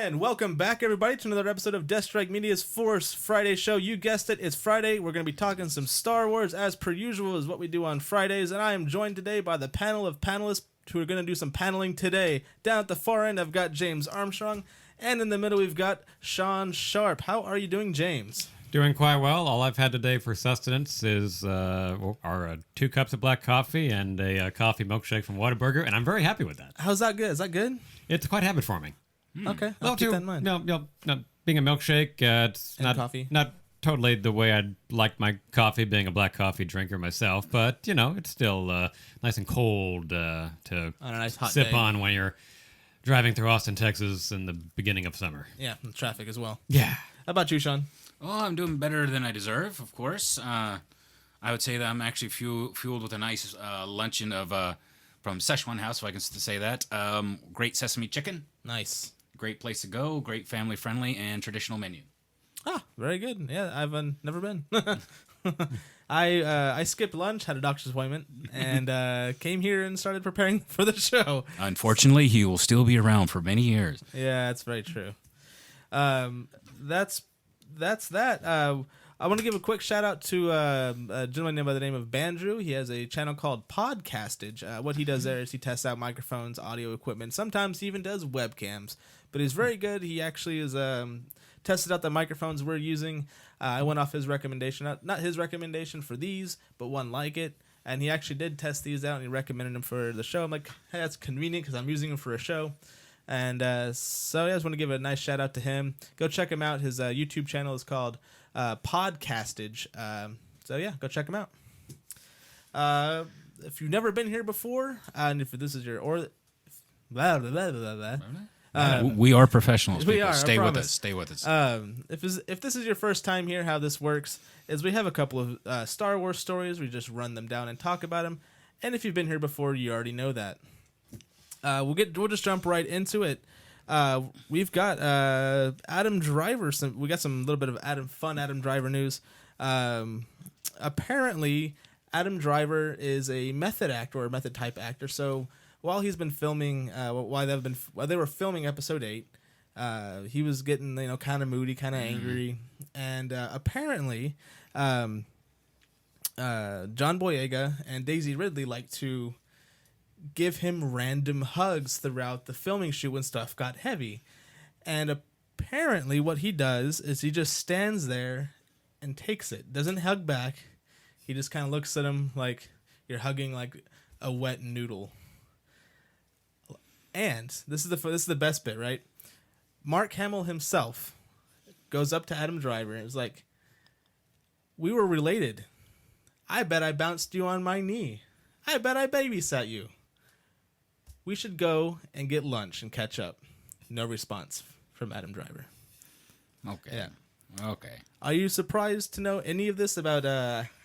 And welcome back, everybody, to another episode of DeathStryke Media's Force Friday show. You guessed it, it's Friday. We're going to be talking some Star Wars, as per usual, is what we do on Fridays. And I am joined today by the panel of panelists who are going to do some paneling today. Down at the far end, I've got James Armstrong. And in the middle, we've got Sean Sharp. How are you doing, James? Doing quite well. All I've had today for sustenance is are 2 cups of black coffee and a coffee milkshake from Whataburger, and I'm very happy with that. How's that good? Is that good? It's quite habit forming. Okay, I'll keep that in mind. No, being a milkshake, it's and not coffee. Not totally the way I'd like my coffee, being a black coffee drinker myself, but, you know, it's still nice and cold to On a nice hot sip day. on when you're driving through Austin, Texas in the beginning of summer. Yeah, and traffic as well. Yeah. How about you, Sean? Oh, I'm doing better than I deserve, of course. I would say that I'm actually fueled with a nice luncheon of from Szechuan House, if I can say that. Great sesame chicken. Nice. Great place to go. Great family-friendly and traditional menu. Ah, very good. Yeah, I've never been. I skipped lunch, had a doctor's appointment, and came here and started preparing for the show. Unfortunately, he will still be around for many years. Yeah, that's very true. That's that. I want to give a quick shout out to a gentleman by the name of Bandrew. He has a channel called Podcastage. What he does there is he tests out microphones, audio equipment. Sometimes he even does webcams. But he's very good. He actually is tested out the microphones we're using. I went off his recommendation, not his recommendation for these, but one like it. And he actually did test these out, and he recommended them for the show. I'm like, hey, that's convenient because I'm using them for a show. And so yeah, I just want to give a nice shout out to him. Go check him out. His YouTube channel is called Podcastage. So yeah, go check him out. If you've never been here before, and if this is your We are professionals. We people. are, I Stay with promise. us. Stay with us. If this is your first time here, how this works is we have a couple of Star Wars stories. We just run them down and talk about them. And if you've been here before, you already know that. We'll just jump right into it. We've got Adam Driver. We got some little bit of Adam Driver news. Apparently, Adam Driver is a method actor or a method type actor. So while he's been filming, while they were filming Episode 8, he was getting kind of moody, kind of angry, and apparently, John Boyega and Daisy Ridley like to give him random hugs throughout the filming shoot when stuff got heavy. And apparently what he does is he just stands there and takes it. Doesn't hug back. He just kind of looks at him like you're hugging like a wet noodle. And this is the best bit, right? Mark Hamill himself goes up to Adam Driver and is like, "We were related. I bet I bounced you on my knee. I bet I babysat you. We should go and get lunch and catch up." No response from Adam Driver. Okay. Yeah. Okay. Are you surprised to know any of this about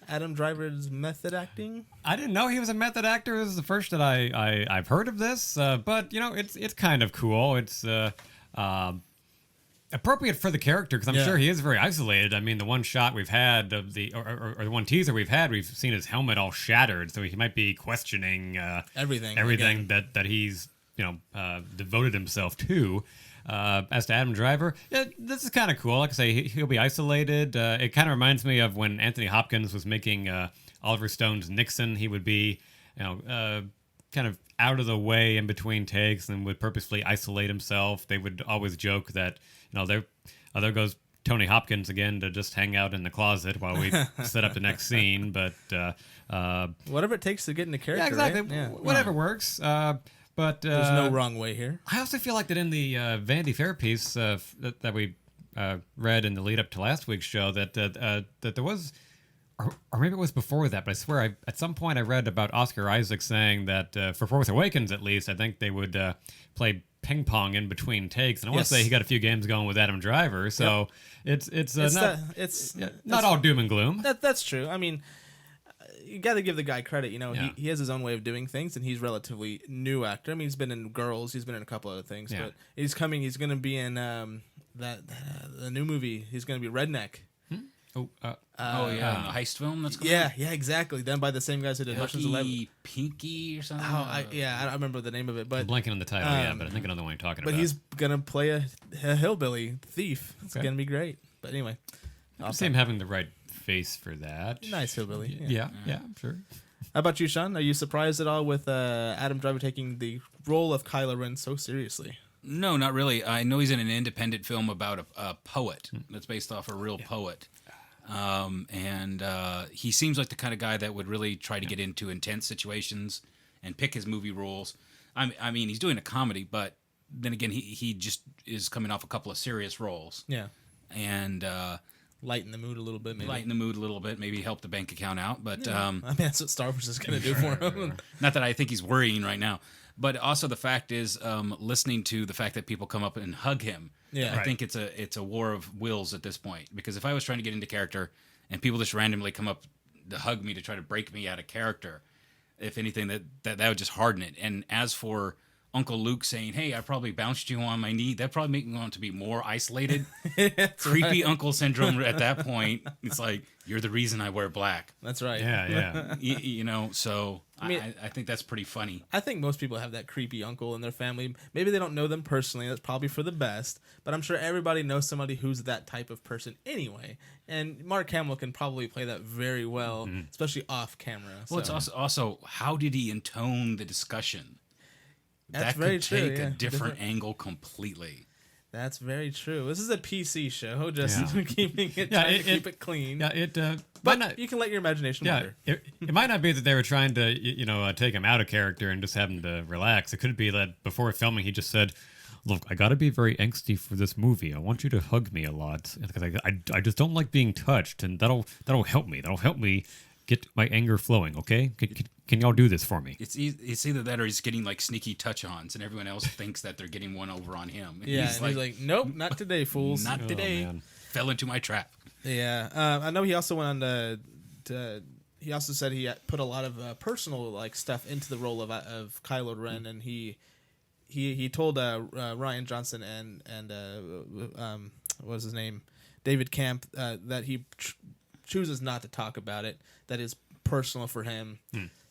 Adam Driver's method acting? I didn't know he was a method actor. This is the first that I've heard of this, but it's kind of cool. It's appropriate for the character because I'm sure he is very isolated. I mean, the one shot we've had of or the one teaser we've had, we've seen his helmet all shattered, so he might be questioning everything that he's devoted himself to. As to Adam Driver, this is kind of cool. Like I say, he'll be isolated. It kind of reminds me of when Anthony Hopkins was making Oliver Stone's Nixon. He would be, kind of out of the way in between takes and would purposefully isolate himself. They would always joke that, there goes Tony Hopkins again to just hang out in the closet while we set up the next scene. But whatever it takes to get into character. Yeah, exactly. Right? Yeah. Whatever works. But there's no wrong way here. I also feel like that in the Vanity Fair piece that we read in the lead up to last week's show that there was, or maybe it was before that, but I swear at some point I read about Oscar Isaac saying that for Force Awakens at least, I think they would play ping pong in between takes, and I want to say he got a few games going with Adam Driver, so it's not all doom and gloom. That's true. I mean, you got to give the guy credit. He has his own way of doing things, and he's relatively new actor. I mean, he's been in Girls, he's been in a couple other things, but he's going to be in the new movie. He's going to be Redneck. The heist film that's coming out? Yeah, exactly. Done by the same guys who did Ocean's 11. Pinky or something. I don't remember the name of it, but I'm blanking on the title, but I think I know the one you're talking about. But he's gonna play a hillbilly thief. It's Okay. gonna be great. But anyway, I see him having the right face for that. nice hillbilly. Yeah, sure. How about you, Sean? Are you surprised at all with Adam Driver taking the role of Kylo Ren so seriously? No, not really. I know he's in an independent film about a poet that's based off a real poet. And he seems like the kind of guy that would really try to get into intense situations and pick his movie roles. I mean, he's doing a comedy, but then again, he just is coming off a couple of serious roles. Yeah. And lighten the mood a little bit, maybe. Lighten the mood a little bit, maybe help the bank account out. But I mean, that's what Star Wars is going to do for him. Not that I think he's worrying right now. But also the fact is, listening to the fact that people come up and hug him, I think it's a war of wills at this point. Because if I was trying to get into character and people just randomly come up to hug me to try to break me out of character, if anything, that would just harden it. And as for Uncle Luke saying, "Hey, I probably bounced you on my knee," that probably make me want to be more isolated. Creepy uncle syndrome at that point. It's like, you're the reason I wear black. That's right. Yeah. you know, so I think that's pretty funny. I think most people have that creepy uncle in their family. Maybe they don't know them personally. That's probably for the best. But I'm sure everybody knows somebody who's that type of person anyway. And Mark Hamill can probably play that very well, especially off camera. Well, it's also how did he intone the discussion? That's that very could true, take a different angle completely. That's very true. This is a PC show, just keeping it, trying to keep it clean. Yeah, but you can let your imagination wander. It might not be that they were trying to, take him out of character and just have him to relax. It could be that before filming, he just said, "Look, I got to be very angsty for this movie. I want you to hug me a lot because I just don't like being touched, and that'll help me. That'll help me get my anger flowing. Okay, can y'all do this for me?" It's either that or he's getting like sneaky touch-ons, and everyone else thinks that they're getting one over on him. And he's like, "Nope, not today, fools. Not today." Man. Fell into my trap. Yeah, I know he also went on to he also said he put a lot of personal stuff into the role of Kylo Ren, and he told Ryan Johnson and what was his name, David Kamp, that he chooses not to talk about it. That is personal for him.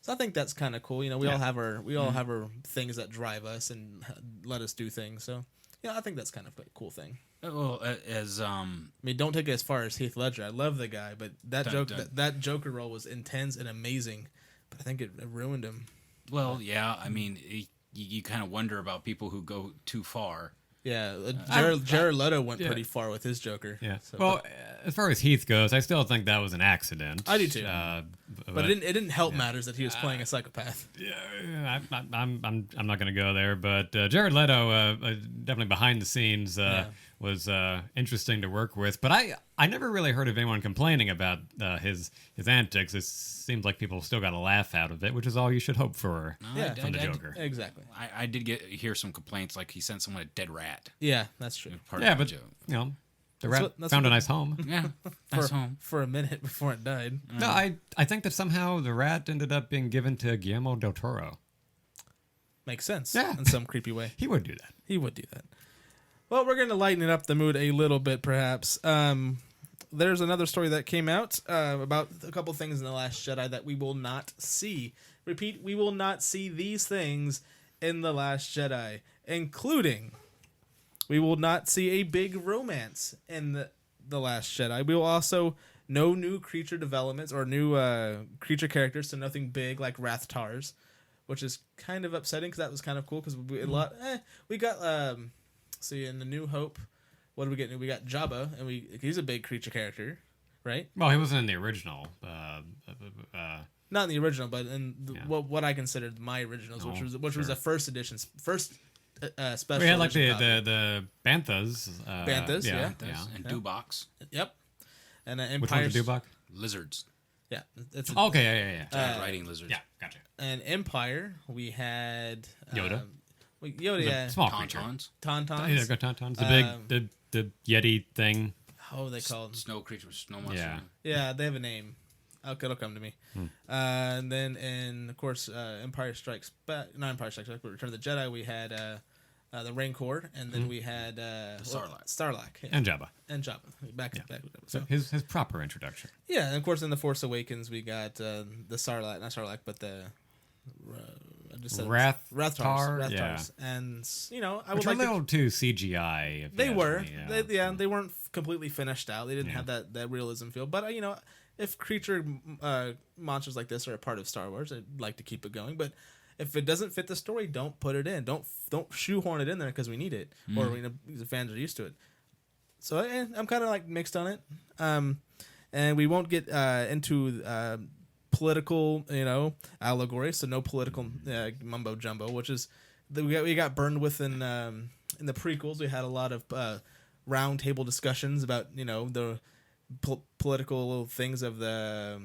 So I think that's kind of cool. We all have our things that drive us and let us do things. So I think that's kind of a cool thing. Well, I mean, don't take it as far as Heath Ledger. I love the guy, but that Joker role was intense and amazing. But I think it ruined him. Well, yeah. I mean, you kind of wonder about people who go too far. Yeah, Jared Leto went pretty far with his Joker. Yeah. So, well, as far as Heath goes, I still think that was an accident. I do too. But it didn't help matters that he was playing a psychopath. Yeah, I'm not going to go there. But Jared Leto, definitely behind the scenes, was interesting to work with. But I never really heard of anyone complaining about his antics. It seems like people still got a laugh out of it, which is all you should hope for from the Joker. Exactly. I did hear some complaints, like he sent someone a dead rat. Yeah, that's true. But the rat found a nice home. Yeah, nice home for a minute before it died. No, I think that somehow the rat ended up being given to Guillermo del Toro. Makes sense. Yeah. In some creepy way. He would do that. He would do that. Well, we're going to lighten it up the mood a little bit, perhaps. There's another story that came out about a couple things in The Last Jedi that we will not see. Repeat, we will not see these things in The Last Jedi, including we will not see a big romance in the Last Jedi. We will also no new creature developments or new creature characters, so nothing big like Rathtars, which is kind of upsetting because that was kind of cool because we got see in the New Hope, what do we get? We got Jabba, and he's a big creature character, right? Well, he wasn't in the original. Not in the original, but in what I considered my originals, which was a first edition, special. We had like the Banthas. Banthas, yeah. And Dewbacks. Yep. And Empire. Which one's a Dewback? Lizards. Yeah. Okay, yeah. Riding lizards. Yeah, gotcha. And Empire, we had Yoda. Yoda, yeah. Small creature. Tauntauns. Yeah, got Tauntauns. The Yeti thing. How are they called? Snow creatures, snow monsters. Yeah, they have a name. It'll come to me. And then, of course, Empire Strikes Back. Not Empire Strikes Back, but Return of the Jedi. We had the Rancor, and then we had Sarlacc, and Jabba, back. So his proper introduction. Yeah, and of course in the Force Awakens we got the Sarlacc, not Sarlacc, but the Rathtars. And I would like a little too CGI. They were, they weren't completely finished out. They didn't have that realism feel. But if creature monsters like this are a part of Star Wars, I'd like to keep it going. But if it doesn't fit the story, don't put it in. Don't shoehorn it in there because we need it, or the fans are used to it. So I'm kind of like mixed on it. And we won't get into political, allegory. So no political mumbo jumbo, which is we got burned with in the prequels. We had a lot of round table discussions about the political things of the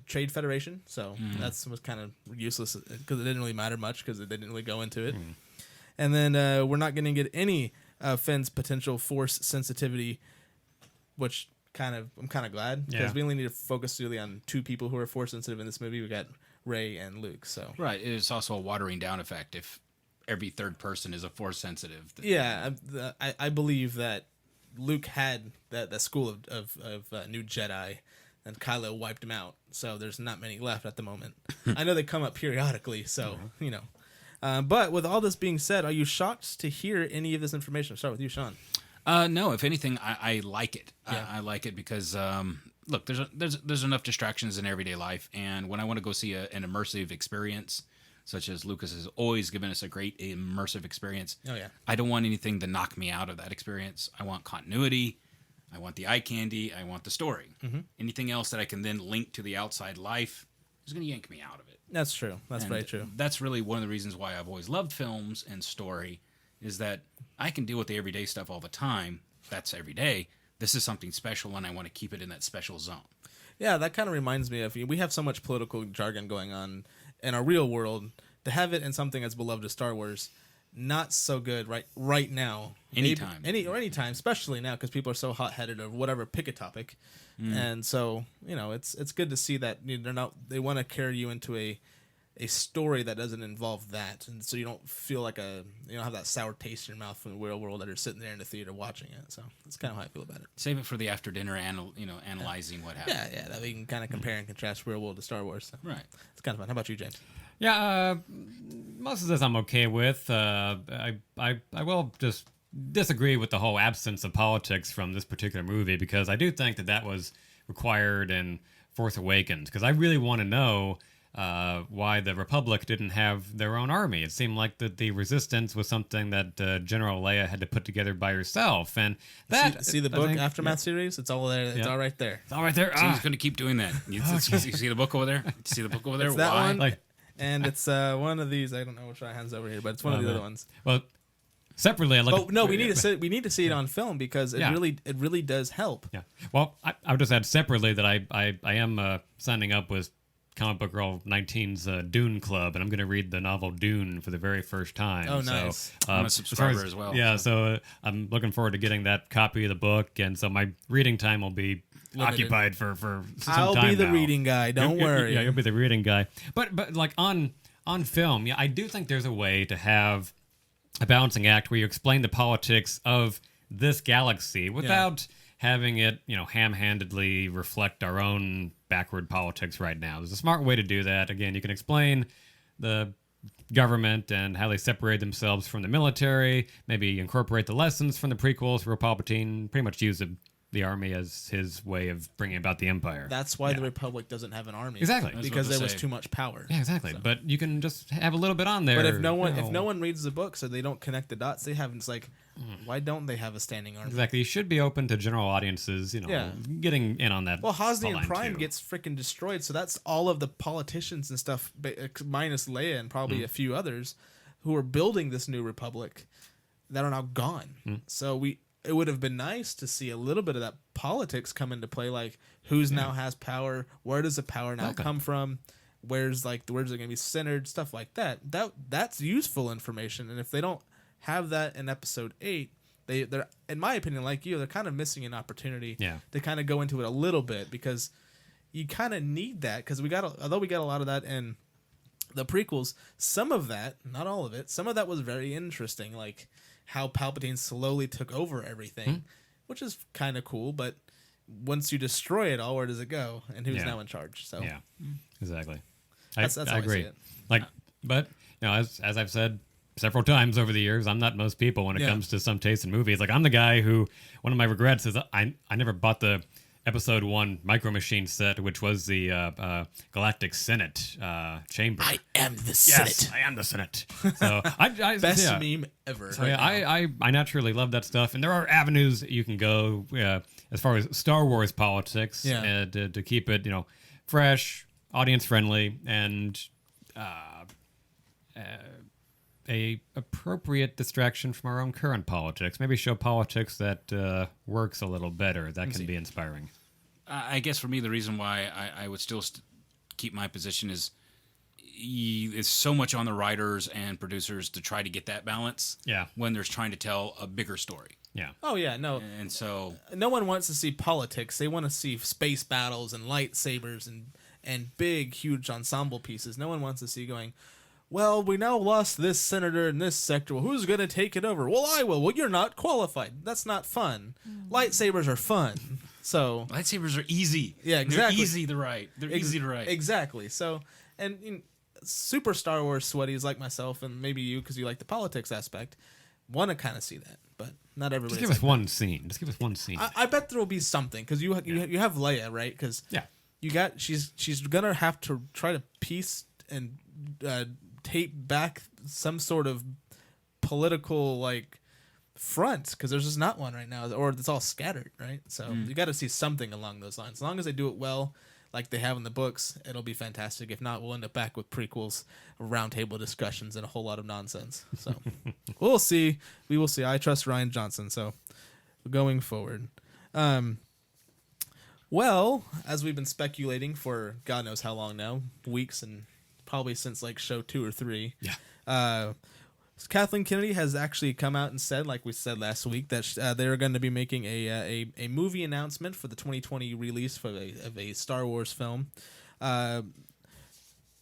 Trade Federation. So that was kind of useless because it didn't really matter much because they didn't really go into it. And then we're not going to get any Finn's potential Force sensitivity, which I'm kind of glad because we only need to focus really on two people who are Force sensitive in this movie. We got Rey and Luke. So right, it's also a watering down effect if every third person is a Force sensitive. I believe that Luke had that school of new Jedi, and Kylo wiped him out. So there's not many left at the moment. I know they come up periodically, so but with all this being said, are you shocked to hear any of this information? I'll start with you, Sean. No, if anything, I like it. Yeah. I like it because look, there's enough distractions in everyday life, and when I want to go see an immersive experience, such as Lucas has always given us a great immersive experience. Oh yeah. I don't want anything to knock me out of that experience. I want continuity. I want the eye candy. I want the story. Mm-hmm. Anything else that I can then link to the outside life is going to yank me out of it. That's true. That's very true. That's really one of the reasons why I've always loved films and story, is that I can deal with the everyday stuff all the time. That's every day. This is something special, and I want to keep it in that special zone. Yeah, that kind of reminds me of, we have so much political jargon going on in our real world. To have it in something that's beloved as Star Wars, not so good right now. Anytime, especially now because people are so hot-headed or whatever. Pick a topic, and so it's good to see that they want to carry you into a story that doesn't involve that, and so you don't feel like you don't have that sour taste in your mouth from the real world that are sitting there in the theater watching it. So that's kind of how I feel about it. Save it for the after dinner, analyzing what happened. Yeah, that we can kind of compare and contrast real world to Star Wars. So. Right, it's kind of fun. How about you, James? Yeah, most of this I'm okay with. I will just disagree with the whole absence of politics from this particular movie, because I do think that was required in Force Awakens, because I really want to know why the Republic didn't have their own army. It seemed like that the Resistance was something that General Leia had to put together by herself, and that see the book Aftermath series. It's all there. It's all right there. It's all right there. So he's going to keep doing that. You see the book over there? See the book over there? It's that one. And it's one of these. I don't know which hand's over here, but it's one of the other ones. Well, separately, we need to see it on film because it really does help. Yeah. Well, I would just add separately that I am signing up with Comic Book Girl 19's Dune Club, and I'm going to read the novel Dune for the very first time. Oh, nice. So, I'm a subscriber as well. Yeah, so I'm looking forward to getting that copy of the book, and so my reading time will be occupied for some time. I'll be the reading guy. Don't worry. Yeah, you'll be the reading guy. But like on film, I do think there's a way to have a balancing act where you explain the politics of this galaxy without having it, ham-handedly reflect our own backward politics right now. There's a smart way to do that. Again, you can explain the government and how they separate themselves from the military, maybe incorporate the lessons from the prequels where Palpatine pretty much used the army as his way of bringing about the Empire. That's why the Republic doesn't have an army. Exactly. Because there was too much power. Yeah, exactly. So. But you can just have a little bit on there. But if no one reads the book, so they don't connect the dots, they haven't. It's like, why don't they have a standing army? Exactly. You should be open to general audiences, getting in on that. Well, Hosnian Prime gets freaking destroyed, so that's all of the politicians and stuff, minus Leia and probably a few others, who are building this new Republic that are now gone. So it would have been nice to see a little bit of that politics come into play, like who's now has power, where does the power now come from, where's it going to be centered, stuff like that. That's useful information, and if they don't have that in Episode 8, they're, in my opinion, like you, they're kind of missing an opportunity to kind of go into it a little bit, because you kind of need that, because although we got a lot of that in the prequels, some of that, not all of it, some of that was very interesting, like how Palpatine slowly took over everything, which is kind of cool, but once you destroy it all, where does it go? And who's now in charge? So yeah, exactly. That's I how agree. I see it. Like, but as I've said several times over the years, I'm not most people when it comes to some taste in movies. Like, I'm the guy who, one of my regrets is I never bought the Episode 1 Micro Machine set, which was the Galactic Senate chamber. I am the Senate. Yes, I am the Senate. So Best meme ever. So I naturally love that stuff, and there are avenues that you can go as far as Star Wars politics to keep it, fresh, audience friendly, and a appropriate distraction from our own current politics. Maybe show politics that works a little better. That can be inspiring. I guess for me, the reason why I would still keep my position is it's so much on the writers and producers to try to get that balance. Yeah. When they're trying to tell a bigger story. Yeah. Oh yeah, no. And so no one wants to see politics. They want to see space battles and lightsabers and big, huge ensemble pieces. No one wants to see going, well, we now lost this senator in this sector. Well, who's going to take it over? Well, I will. Well, you're not qualified. That's not fun. Lightsabers are fun. So lightsabers are easy. Yeah, exactly. They're easy to write. Easy to write. Exactly. So, and super Star Wars sweaties like myself, and maybe you, because you like the politics aspect, want to kind of see that, but not everybody. Just give us one scene. Just give us one scene. I bet there will be something, because you have Leia, right? Because you got she's gonna have to try to piece and tape back some sort of political front, because there's just not one right now, or it's all scattered, right? So you got to see something along those lines. As long as they do it well, like they have in the books, it'll be fantastic. If not, we'll end up back with prequels, roundtable discussions, and a whole lot of nonsense. So we'll see. We will see. I trust Rian Johnson. So going forward, well, as we've been speculating for God knows how long now, weeks and probably since show 2 or 3. Yeah. Kathleen Kennedy has actually come out and said, like we said last week, that they're going to be making a movie announcement for the 2020 release of a Star Wars film.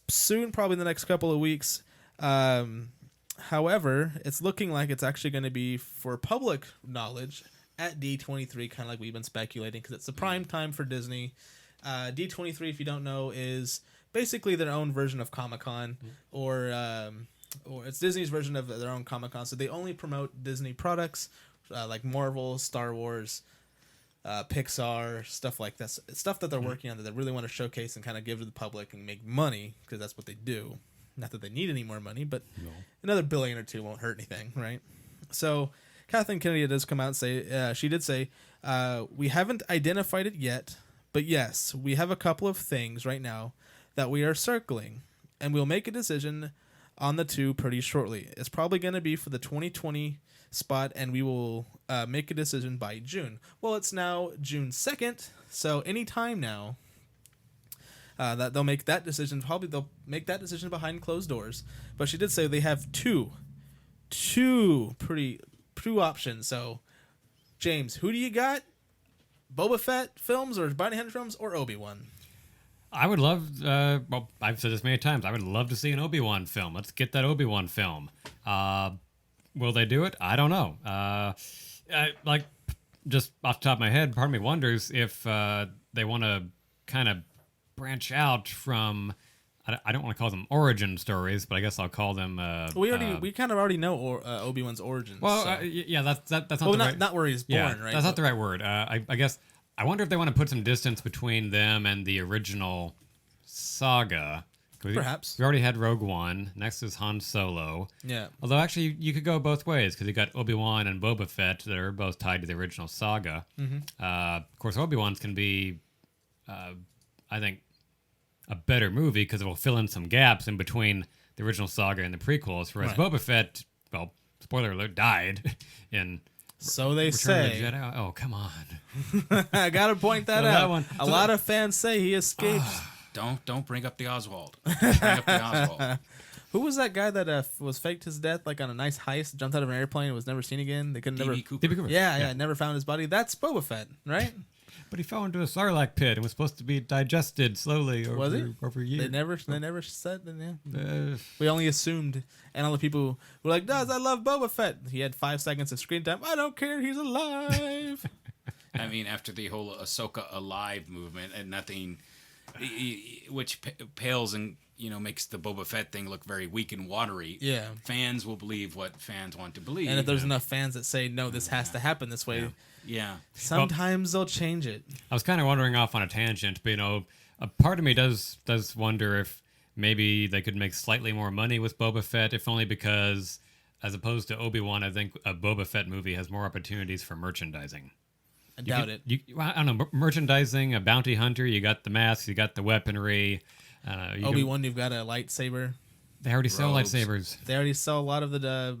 Soon, probably in the next couple of weeks. However, it's looking like it's actually going to be for public knowledge at D23, kind of like we've been speculating, because it's the prime time for Disney. D23, if you don't know, is basically their own version of Comic-Con, or it's Disney's version of their own Comic-Con. So they only promote Disney products like Marvel, Star Wars, Pixar, stuff like that. Stuff that they're working on that they really want to showcase and kind of give to the public and make money, because that's what they do. Not that they need any more money, but another $1 billion or $2 billion won't hurt anything, right? So Kathleen Kennedy does come out and say, she did say, we haven't identified it yet, but yes, we have a couple of things right now that we are circling, and we'll make a decision on the 2 pretty shortly. It's probably going to be for the 2020 spot, and we will make a decision by June. Well, it's now June 2nd, so any time now that they'll make that decision. Probably they'll make that decision behind closed doors. But she did say they have two options. So, James, who do you got? Boba Fett films or Bounty Hunter films or Obi-Wan? I would love, well, I've said this many times, I would love to see an Obi-Wan film. Let's get that Obi-Wan film. Will they do it? I don't know. Just off the top of my head, part of me wonders if they want to kind of branch out from, I don't want to call them origin stories, but I guess I'll call them. We kind of already know Obi-Wan's origins. Well, so. Yeah, that's not the right. Not where he's born, right? That's not the right word. I guess I wonder if they want to put some distance between them and the original saga. Perhaps. We already had Rogue One. Next is Han Solo. Yeah. Although actually you could go both ways, because you got Obi-Wan and Boba Fett that are both tied to the original saga. Mm-hmm. Of course, Obi-Wan's can be, I think, a better movie because it will fill in some gaps in between the original saga and the prequels. Whereas Boba Fett, well, spoiler alert, died in. So they Return say. of the Jedi. Oh, come on. I gotta point that out. A lot of fans say he escaped. Don't bring up the Oswald. Bring up the Oswald. Who was that guy that was faked his death on a nice heist, jumped out of an airplane, and was never seen again? They couldn't never. DB Cooper. Yeah, never found his body. That's Boba Fett, right? But he fell into a sarlacc pit and was supposed to be digested slowly over years. They never said. Yeah. We only assumed, and all the people were like, "Does I love Boba Fett?" He had 5 seconds of screen time. I don't care. He's alive. I mean, after the whole Ahsoka alive movement and nothing, which pales and makes the Boba Fett thing look very weak and watery. Yeah, fans will believe what fans want to believe, and if there's enough fans that say no, this has to happen this way. Yeah. Sometimes they'll change it. I was kind of wandering off on a tangent, but a part of me does wonder if maybe they could make slightly more money with Boba Fett, if only because, as opposed to Obi-Wan, I think a Boba Fett movie has more opportunities for merchandising. I doubt it. I don't know, merchandising, a bounty hunter, you got the masks, you got the weaponry. Obi-Wan, you've got a lightsaber. They already sell lightsabers. They already sell a lot of the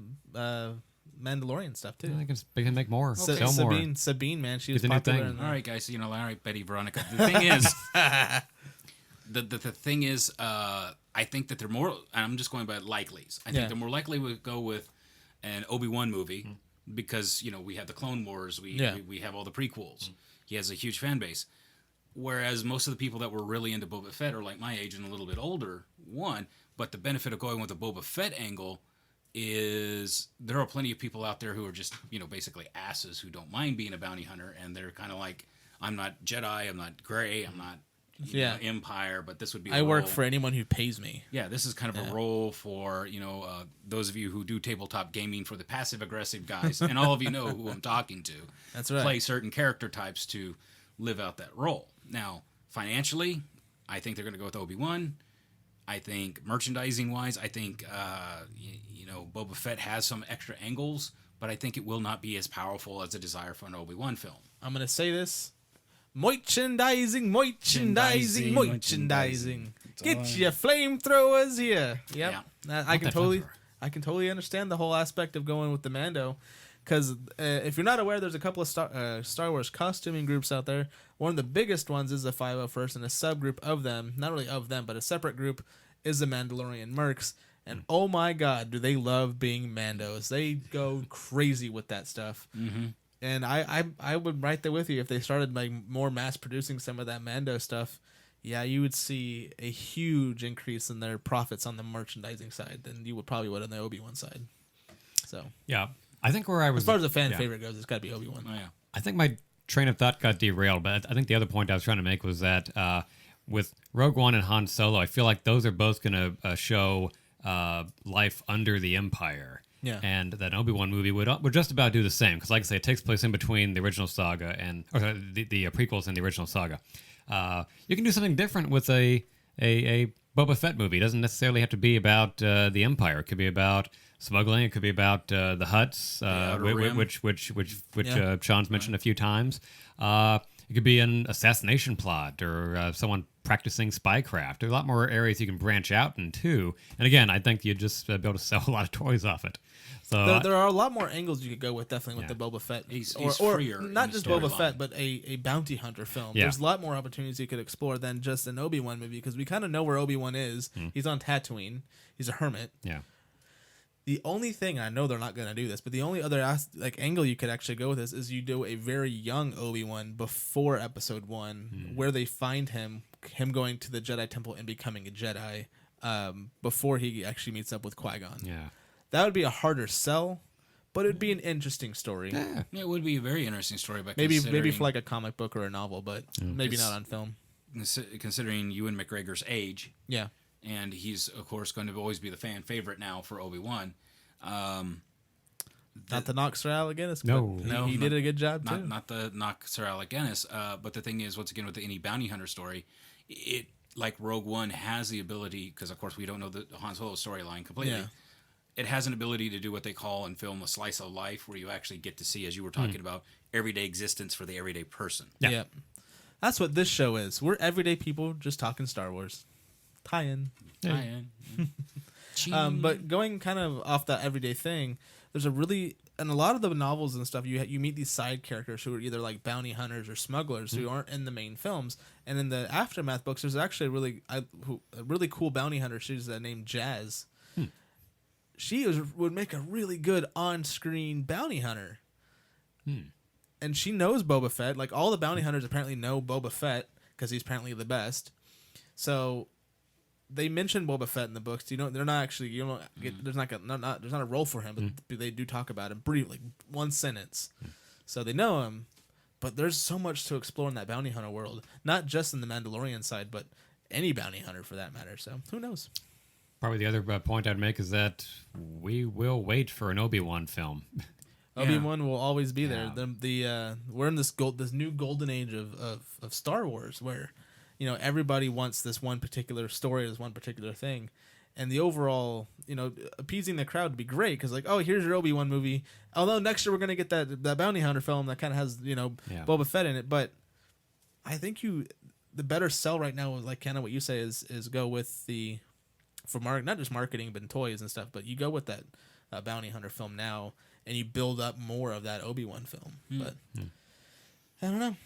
Mandalorian stuff too. Yeah, they can make more. Okay. Sell more. Sabine, man, she was popular. All right, guys. All right, Betty, Veronica. The thing is, the thing is, I think that they're more. I'm just going by likelies. I think they're more likely to go with an Obi-Wan movie because we have the Clone Wars. We have all the prequels. He has a huge fan base. Whereas most of the people that were really into Boba Fett are like my age and a little bit older. But the benefit of going with the Boba Fett angle is there are plenty of people out there who are just basically asses who don't mind being a bounty hunter, and they're kind of like, I'm not Jedi, I'm not Grey, I'm not Empire, but this would be I work for anyone who pays me. Yeah, this is kind of a role for those of you who do tabletop gaming for the passive aggressive guys, and all of you know who I'm talking to. That's right. Play certain character types to live out that role. Now, financially, I think they're going to go with Obi-Wan. I think merchandising-wise, I think Boba Fett has some extra angles, but I think it will not be as powerful as a desire for an Obi-Wan film. I'm going to say this. Merchandising. Get your flamethrowers here. Yep. Yeah. I can totally understand the whole aspect of going with the Mando. Because if you're not aware, there's a couple of Star Wars costuming groups out there. One of the biggest ones is the 501st, and a subgroup of them, not really of them, but a separate group, is the Mandalorian Mercs. And oh my God, do they love being Mandos. They go crazy with that stuff. Mm-hmm. And I would right there with you if they started like more mass producing some of that Mando stuff. Yeah, you would see a huge increase in their profits on the merchandising side than you would on the Obi-Wan side. So yeah. I think where I was... As far as the fan favorite goes, it's got to be Obi-Wan. Oh, yeah. I think my train of thought got derailed, but I think the other point I was trying to make was that with Rogue One and Han Solo, I feel like those are both going to show life under the Empire. Yeah. And that Obi-Wan movie would just about do the same, because like I say, it takes place in between the original saga and the prequels and the original saga. You can do something different with a Boba Fett movie. It doesn't necessarily have to be about the Empire. It could be about smuggling. It could be about the Hutts, which Sean's mentioned a few times. It could be an assassination plot or someone practicing spycraft. There's a lot more areas you can branch out into. And again, I think you'd just be able to sell a lot of toys off it. So there are a lot more angles you could go with, definitely, with the Boba Fett. He's or freer not just Boba Fett, but a bounty hunter film. Yeah. There's a lot more opportunities you could explore than just an Obi-Wan movie, because we kind of know where Obi-Wan is. He's on Tatooine. He's a hermit. Yeah. The only thing, I know they're not going to do this, but the only other angle you could actually go with this is you do a very young Obi-Wan before Episode 1, where they find him going to the Jedi Temple and becoming a Jedi before he actually meets up with Qui-Gon. Yeah. That would be a harder sell, but it'd be an interesting story. Yeah, it would be a very interesting story. But maybe for like a comic book or a novel, but maybe not on film. Considering Ewan McGregor's age. Yeah. And he's, of course, going to always be the fan favorite now for Obi-Wan. Not the knock Sir Alec Guinness. No. He did a good job, too. Not the knock Sir Alec Guinness. But the thing is, once again, with any bounty hunter story, it, like Rogue One, has the ability, because, of course, we don't know the Han Solo storyline completely. Yeah. It has an ability to do what they call in film a slice of life, where you actually get to see, as you were talking about, everyday existence for the everyday person. Yeah. That's what this show is. We're everyday people just talking Star Wars. Tie-in. But going kind of off that everyday thing, there's in a lot of the novels and stuff, you meet these side characters who are either like bounty hunters or smugglers who aren't in the main films. And in the Aftermath books, there's actually a really cool bounty hunter. She's named Jazz. She would make a really good on-screen bounty hunter. and she knows Boba Fett. Like all the bounty hunters apparently know Boba Fett because he's apparently the best. So they mention Boba Fett in the books. They're not actually. You don't get. There's not a role for him, but they do talk about him briefly, like one sentence. So they know him, but there's so much to explore in that bounty hunter world. Not just in the Mandalorian side, but any bounty hunter for that matter. So who knows? Probably the other point I'd make is that we will wait for an Obi-Wan film. Obi-Wan will always be there. We're in this new golden age of Star Wars where, everybody wants this one particular story, this one particular thing, and the overall, appeasing the crowd would be great because like, oh, here's your Obi-Wan movie. Although next year we're gonna get that bounty hunter film that kind of has Boba Fett in it, but I think the better sell right now, like kind of what you say is go with not just marketing but toys and stuff, but you go with that bounty hunter film now. And you build up more of that Obi-Wan film. But I don't know.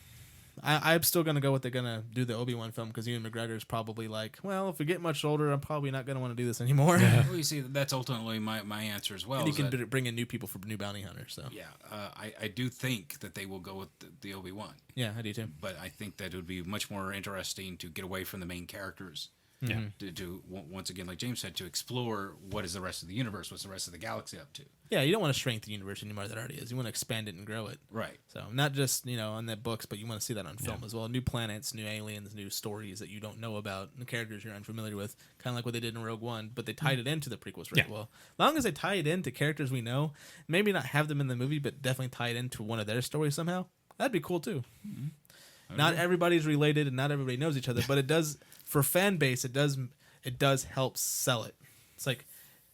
I'm still going to go with they're going to do the Obi-Wan film because Ewan McGregor's probably like, well, if we get much older, I'm probably not going to want to do this anymore. Yeah. Well, you see, that's ultimately my answer as well. And you can bring in new people for new bounty hunters. So yeah, I do think that they will go with the Obi-Wan. Yeah, I do too. But I think that it would be much more interesting to get away from the main characters. Yeah. To once again, like James said, to explore what is the rest of the universe, what's the rest of the galaxy up to. Yeah, you don't want to shrink the universe anymore that already is. You want to expand it and grow it. Right. So not just, on the books, but you want to see that on film as well. New planets, new aliens, new stories that you don't know about, the characters you're unfamiliar with, kind of like what they did in Rogue One, but they tied it into the prequels really well. As long as they tie it into characters we know, maybe not have them in the movie, but definitely tie it into one of their stories somehow, that'd be cool too. Mm-hmm. Not everybody's related and not everybody knows each other, but it does, for fan base, it does help sell it. It's like,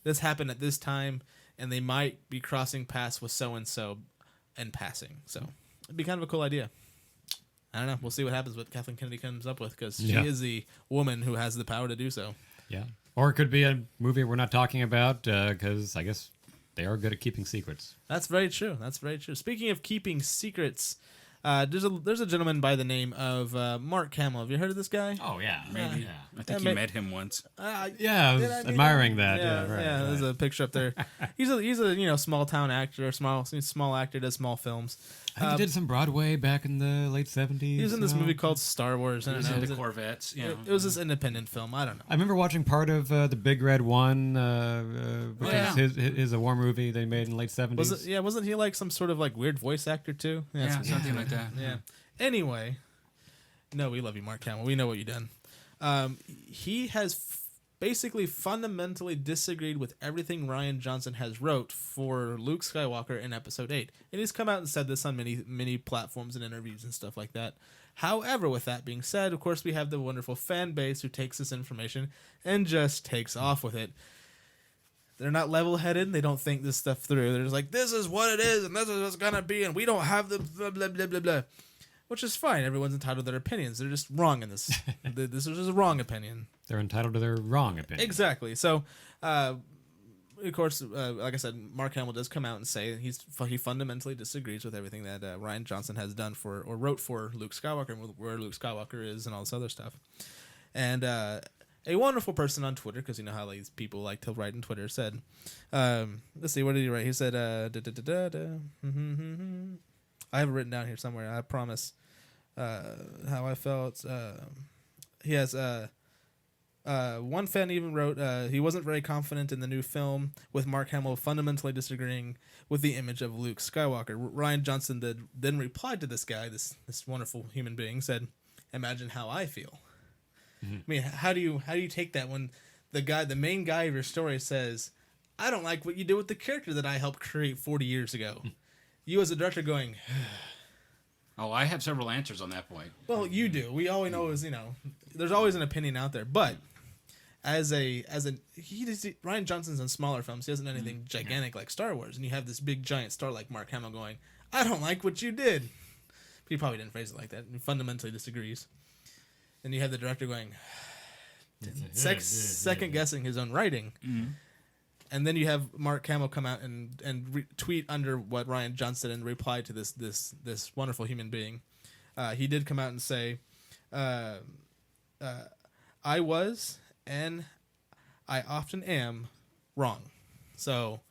this happened at this time, and they might be crossing paths with so-and-so and passing. So it'd be kind of a cool idea. I don't know. We'll see what happens, what Kathleen Kennedy comes up with, because she is the woman who has the power to do so. Yeah. Or it could be a movie we're not talking about, because I guess they are good at keeping secrets. That's very true. Speaking of keeping secrets... there's a gentleman by the name of Mark Hamill. Have you heard of this guy? Oh yeah, maybe. I think you met him once. I was admiring that. Yeah, there's a picture up there. He's a small town actor, small actor, does small films. I think he did some Broadway back in the late 70s. He was in this movie called Star Wars. He was into Corvettes. It was this independent film. I don't know. I remember watching part of the Big Red One, which is his war movie they made in the late 70s. Wasn't he like some sort of like weird voice actor too? Something like that. Yeah. Anyway, no, we love you, Mark Hamill. We know what you've done. He has basically fundamentally disagreed with everything Rian Johnson has wrote for Luke Skywalker in Episode 8. And he's come out and said this on many platforms and interviews and stuff like that. However, with that being said, of course, we have the wonderful fan base who takes this information and just takes off with it. They're not level-headed. They don't think this stuff through. They're just like, this is what it is, and this is what it's going to be, and we don't have the blah, blah, blah, blah, blah. Which is fine. Everyone's entitled to their opinions. They're just wrong in this. This is just a wrong opinion. They're entitled to their wrong opinion. Exactly. So, of course, like I said, Mark Hamill does come out and say he fundamentally disagrees with everything that Rian Johnson has done or wrote for Luke Skywalker and where Luke Skywalker is and all this other stuff. And a wonderful person on Twitter, because you know how these people like to write on Twitter, said, let's see, what did he write? He said, I have it written down here somewhere, I promise. How I felt. He has one fan even wrote he wasn't very confident in the new film, with Mark Hamill fundamentally disagreeing with the image of Luke Skywalker. Rian Johnson then replied to this guy, this wonderful human being, said, "Imagine how I feel." Mm-hmm. I mean, how do you take that when the main guy of your story says, "I don't like what you did with the character that I helped create 40 years ago." You as a director going. Oh, I have several answers on that point. Well, you do. We always know there's always an opinion out there. But Rian Johnson's in smaller films. He hasn't done anything gigantic like Star Wars, and you have this big giant star like Mark Hamill going, "I don't like what you did." But he probably didn't phrase it like that. He fundamentally disagrees. And you have the director going, second guessing his own writing. Mm-hmm. And then you have Mark Hamill come out and tweet under what Rian Johnson and reply to this wonderful human being. He did come out and say, "I was and I often am wrong." So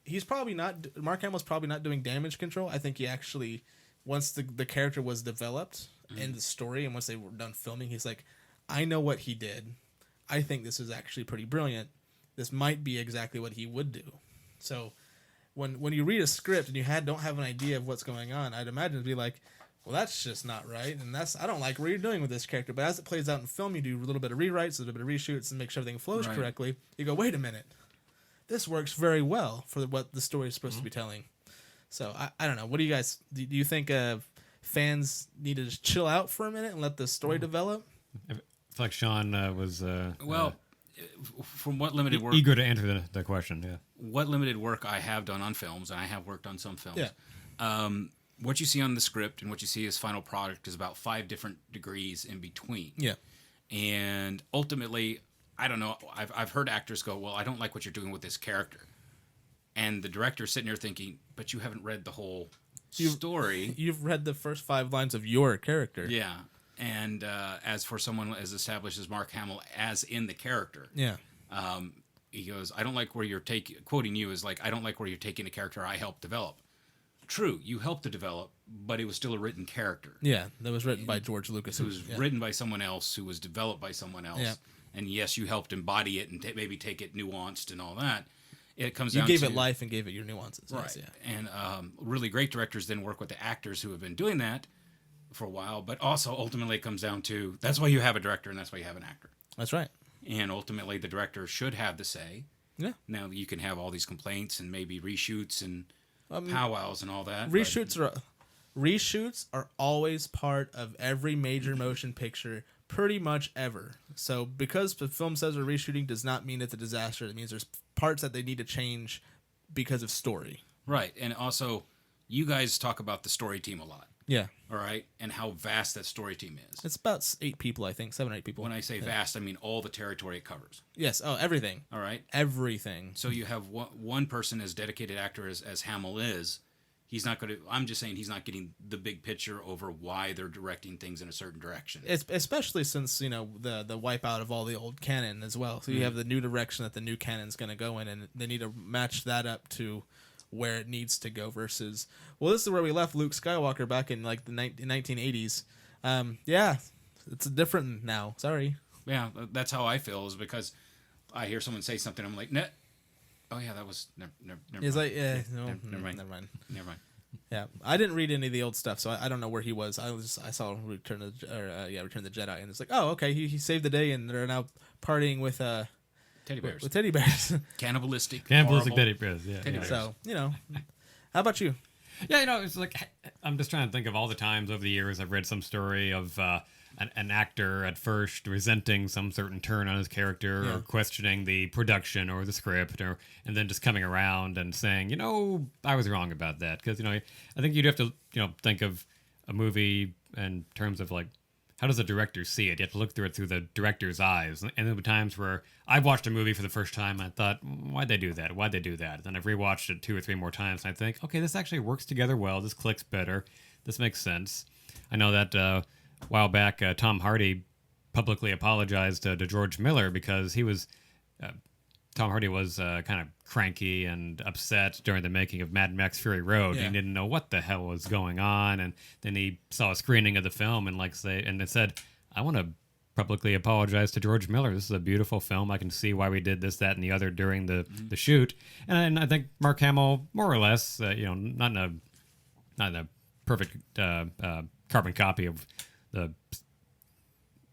he's probably not. Mark Hamill's probably not doing damage control. I think he actually, once the character was developed in the story, and once they were done filming, he's like, I know what he did. I think this is actually pretty brilliant. This might be exactly what he would do. So when you read a script and you don't have an idea of what's going on, I'd imagine it'd be like, well, that's just not right, and I don't like what you're doing with this character. But as it plays out in film, you do a little bit of rewrites, a little bit of reshoots, and make sure everything flows correctly. You go, wait a minute, this works very well for what the story is supposed to be telling. So I don't know. What do you guys do? You think fans need to just chill out for a minute and let the story develop? It's like Sean was from what limited work, eager to answer the question. Yeah, what limited work I have done on films, and I have worked on some films. Yeah. What you see on the script and what you see as final product is about 5 different degrees in between. Yeah. And ultimately, I don't know. I've heard actors go, well, I don't like what you're doing with this character. And the director's sitting there thinking, but you haven't read the whole story. You've read the first 5 lines of your character. Yeah. And as for someone as established as Mark Hamill, as in the character. Yeah. He goes, I don't like where you're quoting you is like, I don't like where you're taking a character I helped develop. True, you helped to develop, but it was still a written character. Yeah, that was written by George Lucas. It was written by someone else, who was developed by someone else. Yeah. And yes, you helped embody it and maybe take it nuanced and all that. It comes down to... You gave it life and gave it your nuances. Right. Yes, yeah. And really great directors then work with the actors who have been doing that for a while, but also ultimately it comes down to, that's why you have a director and that's why you have an actor. That's right. And ultimately the director should have the say. Yeah. Now you can have all these complaints and maybe reshoots and... powwows and all that. Reshoots are always part of every major motion picture, pretty much ever. So because the film says they're reshooting does not mean it's a disaster. It means there's parts that they need to change because of story. Right, and also you guys talk about the story team a lot. Yeah. All right, and how vast that story team is. It's about 8 people, I think, 7 or 8 people. When I say vast, I mean all the territory it covers. Yes. Oh, everything. All right. Everything. So you have one person as dedicated actor as Hamill is. He's not going to. I'm just saying he's not getting the big picture over why they're directing things in a certain direction. Especially since the wipeout of all the old canon as well. So you have the new direction that the new canon's going to go in, and they need to match that up to where it needs to go versus, well, this is where we left Luke Skywalker back in like the 1980s. Yeah, it's different now. Sorry. Yeah, that's how I feel, is because I hear someone say something, I'm like, nah. Oh yeah, that was never He's mind. like, yeah, no, never mind. Never mind. Yeah, I didn't read any of the old stuff, so I don't know where he was. I saw Return of the Jedi, and it's like, oh, okay, he saved the day, and they're now partying with teddy bears. With teddy bears. Cannibalistic teddy bears. Yeah. Teddy bears. So how about you? Yeah, it's like I'm just trying to think of all the times over the years I've read some story of an actor at first resenting some certain turn on his character or questioning the production or the script, and then just coming around and saying, I was wrong about that. Because, I think you'd have to, think of a movie in terms of like, how does the director see it? You have to look through it through the director's eyes. And there were times where I've watched a movie for the first time and I thought, why'd they do that? Why'd they do that? Then I've rewatched it 2 or 3 more times and I think, okay, this actually works together well. This clicks better. This makes sense. I know that a while back, Tom Hardy publicly apologized to George Miller because he was... Tom Hardy was kind of cranky and upset during the making of Mad Max Fury Road. Yeah. He didn't know what the hell was going on, and then he saw a screening of the film and it said, "I want to publicly apologize to George Miller. This is a beautiful film. I can see why we did this, that, and the other during the shoot." And I think Mark Hamill, more or less, not in a perfect carbon copy of the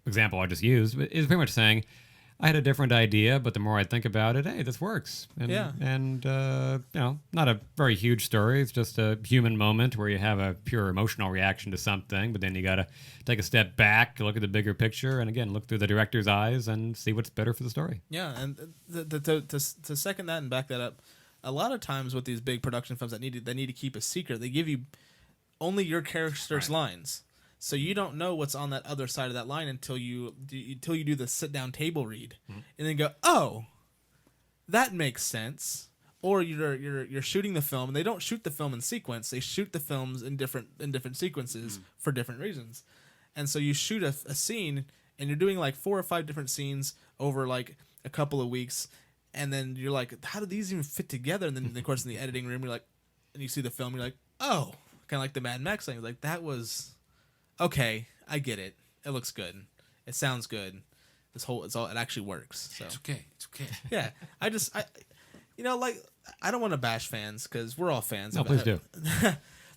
example I just used, but is pretty much saying, I had a different idea, but the more I think about it, hey, this works. And not a very huge story. It's just a human moment where you have a pure emotional reaction to something, but then you got to take a step back, look at the bigger picture, and again, look through the director's eyes and see what's better for the story. Yeah, and to second that and back that up, a lot of times with these big production films that need to keep a secret, they give you only your character's lines. So you don't know what's on that other side of that line until you do the sit-down table read, and then go, oh, that makes sense. Or you're shooting the film, and they don't shoot the film in sequence. They shoot the films in different sequences for different reasons. And so you shoot a scene, and you're doing like 4 or 5 different scenes over like a couple of weeks, and then you're like, how do these even fit together? And then of course in the editing room, you're like, and you see the film, you're like, oh, kind of like the Mad Max thing. Like that was okay. I get it. It looks good. It sounds good. It actually works. So it's okay. yeah, I like I don't want to bash fans because we're all fans. No, please do.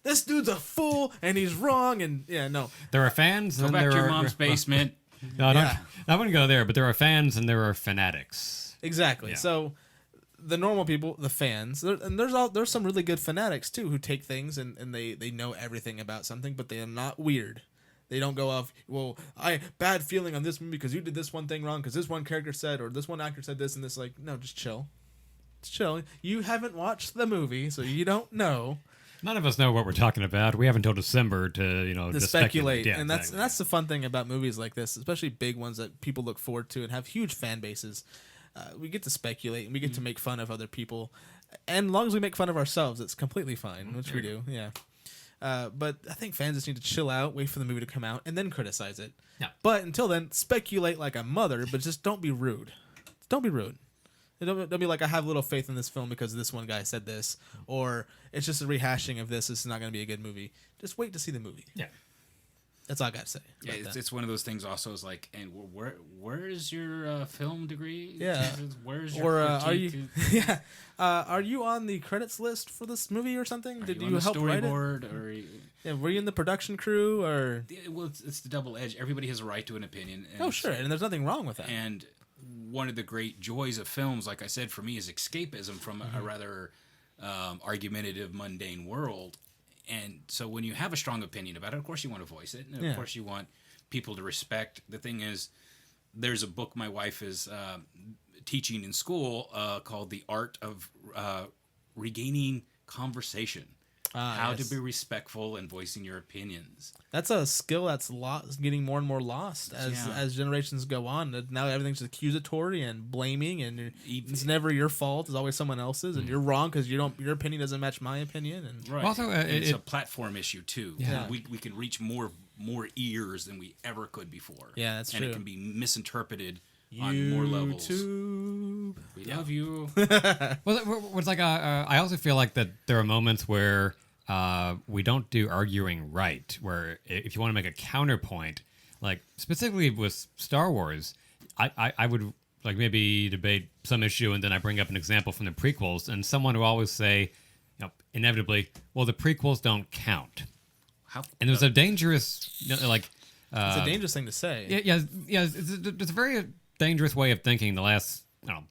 This dude's a fool and he's wrong and no. There are fans. Go and back there to your are, mom's basement. No, I wouldn't go there. But there are fans and there are fanatics. Exactly. Yeah. So the normal people, the fans, and there's some really good fanatics too who take things and they know everything about something, but they are not weird. They don't go off, well, bad feeling on this movie because you did this one thing wrong because this one character said or this one actor said this and this. Like, no, just chill. Just chill. You haven't watched the movie, so you don't know. None of us know what we're talking about. We have until December to to speculate. Yeah, and that's the fun thing about movies like this, especially big ones that people look forward to and have huge fan bases. We get to speculate and we get to make fun of other people, and as long as we make fun of ourselves, it's completely fine, which we do. Yeah. But I think fans just need to chill out, wait for the movie to come out, and then criticize it. Yeah. But until then, speculate like a mother, but just don't be rude. Don't be rude. Don't be like, I have little faith in this film because this one guy said this, or it's just a rehashing of this. This is not going to be a good movie. Just wait to see the movie. Yeah. That's all I got to say. Yeah, it's one of those things also is like, and where is your film degree? Yeah. Where's your are you yeah. Are you on the credits list for this movie or something? Did you help write it? Or yeah, were you in the production crew or? Well, it's the double edge. Everybody has a right to an opinion. And sure, and there's nothing wrong with that. And one of the great joys of films, like I said, for me, is escapism from a rather argumentative, mundane world. And so when you have a strong opinion about it, of course you want to voice it. And of course you want people to respect. The thing is, there's a book my wife is teaching in school called The Art of Regaining Conversation. How to be respectful and voicing your opinions. That's a skill that's getting more and more lost as generations go on. Now everything's accusatory and blaming, and it's never your fault. It's always someone else's, and you're wrong because your opinion doesn't match my opinion. And right. Also, it's a platform issue too. Yeah. We can reach more ears than we ever could before. Yeah, that's true. And it can be misinterpreted on more levels. We love you. Well, it's like I also feel like that there are moments where we don't do arguing right. Where if you want to make a counterpoint, like specifically with Star Wars, I would like maybe debate some issue and then I bring up an example from the prequels, and someone will always say, inevitably, well, the prequels don't count. How? And there's a dangerous, it's a dangerous thing to say. Yeah. It's a very dangerous way of thinking the last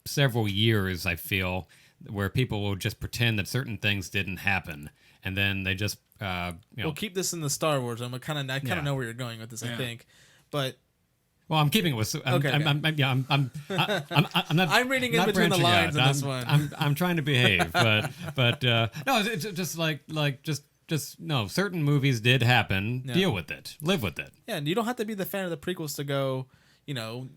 several years, I feel, where people will just pretend that certain things didn't happen, and then they just We'll keep this in the Star Wars. I kind of know where you're going with this, I think, but. Well, I'm keeping it with. I'm not. I'm reading in between the lines in this one. I'm trying to behave, but no, it's just just no. Certain movies did happen. Yeah. Deal with it. Live with it. Yeah, and you don't have to be the fan of the prequels to go. No,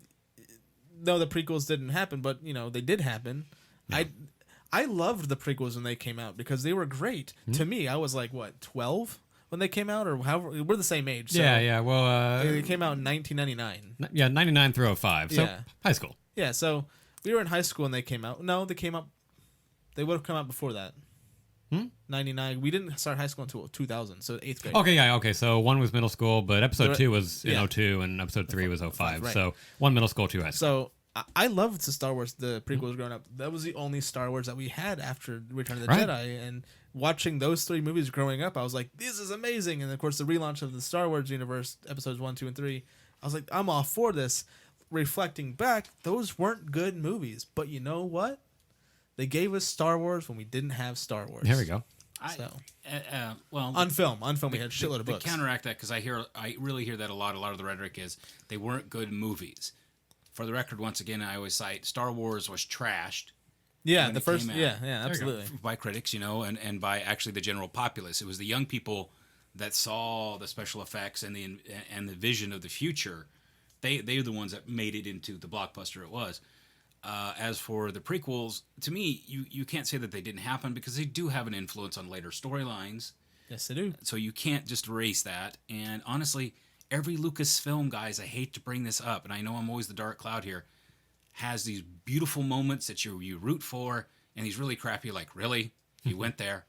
the prequels didn't happen, but they did happen. No. I loved the prequels when they came out because they were great. Mm-hmm. To me, I was like 12 when they came out, or however. We're the same age. So yeah. Well, they came out in 1999. Yeah, 99 through 05. So high school. Yeah, so we were in high school when they came out. No, they came out. They would have come out before that. 99. We didn't start high school until 2000, so 8th grade. Okay. So one was middle school, but episode 2 was in 02, and episode 3 was 05. Right. So one middle school, 2 high school. So I loved the Star Wars, the prequels growing up. That was the only Star Wars that we had after Return of the Jedi. And watching those 3 movies growing up, I was like, this is amazing. And of course, the relaunch of the Star Wars universe, episodes 1, 2, and 3, I was like, I'm all for this. Reflecting back, those weren't good movies. But you know what? They gave us Star Wars when we didn't have Star Wars. There we go. On film, we had a shitload of books. To counteract that, because I really hear that a lot. A lot of the rhetoric is they weren't good movies. For the record, once again, I always cite Star Wars was trashed. Yeah, the first, absolutely, by critics, and by actually the general populace. It was the young people that saw the special effects and the vision of the future. They're the ones that made it into the blockbuster it was. As for the prequels, to me, you can't say that they didn't happen because they do have an influence on later storylines. Yes, they do. So you can't just erase that. And honestly, every Lucasfilm, guys, I hate to bring this up, and I know I'm always the dark cloud here. has these beautiful moments that you root for, and these really crappy, like, really? You went there?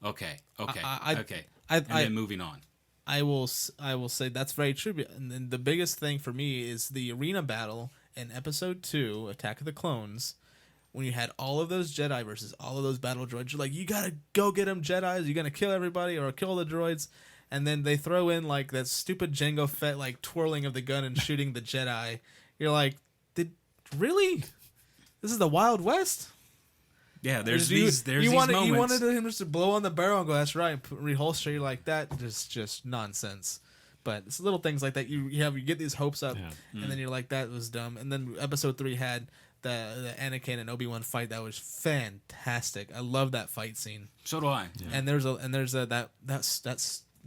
Okay. And then moving on. I will say that's very true. And then the biggest thing for me is the arena battle in Episode 2, Attack of the Clones, when you had all of those Jedi versus all of those battle droids. You're like, you gotta go get them Jedis. You're gonna kill everybody or kill the droids. And then they throw in like that stupid Jango Fett like twirling of the gun and shooting the Jedi. You're like, really? This is the Wild West? Yeah, there's these moments. You wanted him just to blow on the barrel and go, that's right, reholster. You're like, that is just nonsense. But it's little things like that. You get these hopes up, and then you're like, that was dumb. And then Episode 3 had the Anakin and Obi-Wan fight that was fantastic. I love that fight scene. So do I. Yeah. And there's that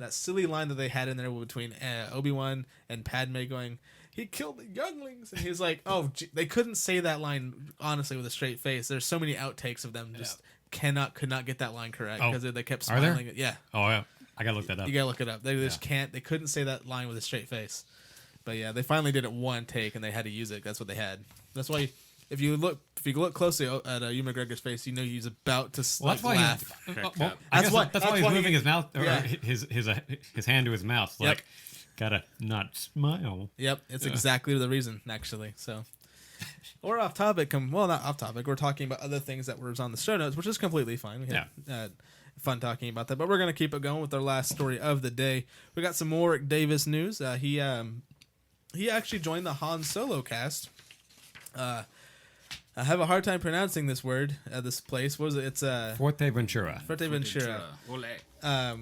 silly line that they had in there between Obi-Wan and Padme going, he killed the younglings, and he's like, oh, they couldn't say that line honestly with a straight face. There's so many outtakes of them just could not get that line correct because they kept smiling. Are there? Yeah. Oh yeah, I gotta look that up. You gotta look it up. They just can't. They couldn't say that line with a straight face. But yeah, they finally did it one take, and they had to use it. That's what they had. That's why. If you look closely at Ewan McGregor's face, you know he's about to laugh. That's why he's moving his mouth or his hand to his mouth. Like, gotta not smile. Yep, it's exactly the reason, actually. So, we're off topic. Well, not off topic. We're talking about other things that were on the show notes, which is completely fine. We had fun talking about that, but we're gonna keep it going with our last story of the day. We got some Warwick Davis news. He actually joined the Han Solo cast. I have a hard time pronouncing this word. This place. What was it? It's Fuerteventura. Fuerteventura.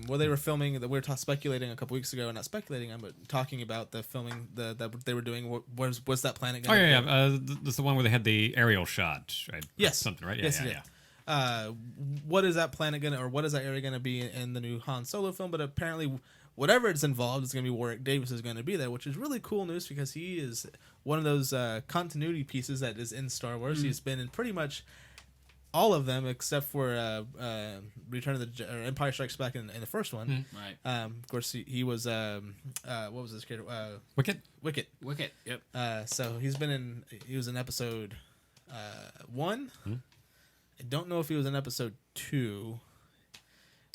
Where they were filming. That we were speculating a couple weeks ago. Not speculating, but talking about the filming that they were doing. What was that planet? Oh yeah. This is the one where they had the aerial shot, right? Yes. Something, right? Yeah. What is that planet gonna, or what is that area gonna be in the new Han Solo film? But apparently, whatever it's involved, it's gonna be Warwick Davis is gonna be there, which is really cool news because he is one of those continuity pieces that is in Star Wars. He's been in pretty much all of them except for Return of the Empire Strikes Back in the first one. Right. Of course, he was what was his character? Wicket. Yep. So he was in Episode 1. I don't know if he was in Episode 2.